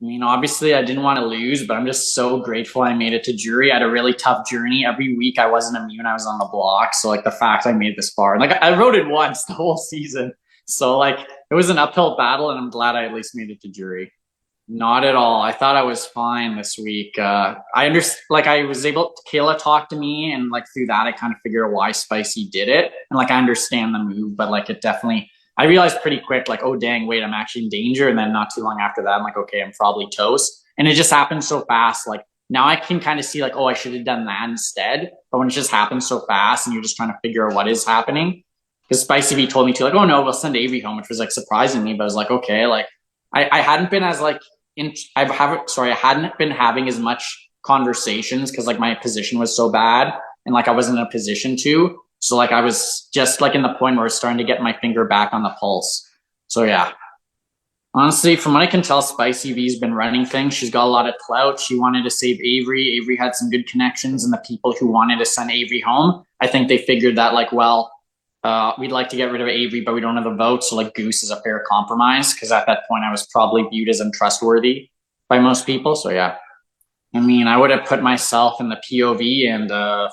I mean, obviously, I didn't want to lose, but I'm just so grateful I made it to jury. I had a really tough journey. Every week, I wasn't immune. I was on the block. So, like, the fact I made it this far, like, I wrote it once the whole season. So, like, it was an uphill battle, and I'm glad I at least made it to jury. Not at all. I thought I was fine this week. I understand, like, I was able, Kayla talked to me, and like through that, I kind of figured out why Spicy did it. And like, I understand the move, but like, it definitely, I realized pretty quick, like, oh, dang, wait, I'm actually in danger. And then not too long after that, I'm like, okay, I'm probably toast. And it just happened so fast. Like, now I can kind of see, like, oh, I should have done that instead. But when it just happens so fast and you're just trying to figure out what is happening, because Spicy V told me to, like, oh, no, we'll send Avery home, which was like surprising me. But I was like, okay, like, I hadn't been as like, I hadn't been having as much conversations because like my position was so bad and like I wasn't in a position to. So like I was just like in the point where I was starting to get my finger back on the pulse. So yeah. Honestly, from what I can tell, Spicy V's been running things. She's got a lot of clout. She wanted to save Avery. Avery had some good connections, and the people who wanted to send Avery home, I think they figured that like, well, we'd like to get rid of Avery, but we don't have a vote. So like Goose is a fair compromise because at that point I was probably viewed as untrustworthy by most people. So yeah, I mean, I would have put myself in the POV and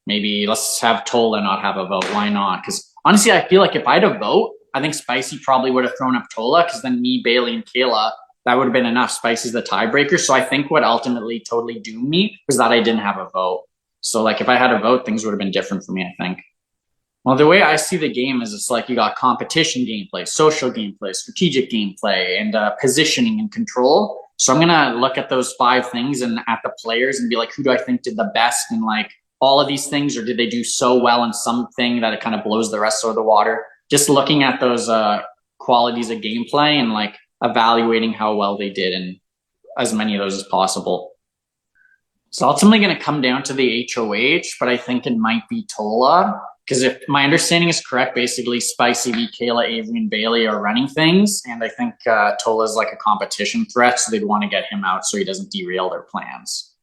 maybe let's have Tola not have a vote. Why not? Because honestly, I feel like if I had a vote, I think Spicy probably would have thrown up Tola because then me, Bailey, and Kayla, that would have been enough. Spicy's the tiebreaker. So I think what ultimately totally doomed me was that I didn't have a vote. So like if I had a vote, things would have been different for me, I think. Well, the way I see the game is it's like you got competition gameplay, social gameplay, strategic gameplay, and positioning and control. So I'm going to look at those 5 things and at the players and be like, who do I think did the best in like all of these things? Or did they do so well in something that it kind of blows the rest of the water? Just looking at those qualities of gameplay and like evaluating how well they did in as many of those as possible. So ultimately going to come down to the HOH, but I think it might be Tola. Because if my understanding is correct, basically Spicy V, Kayla, Avery, and Bailey are running things. And I think Tola is like a competition threat, so they'd want to get him out so he doesn't derail their plans.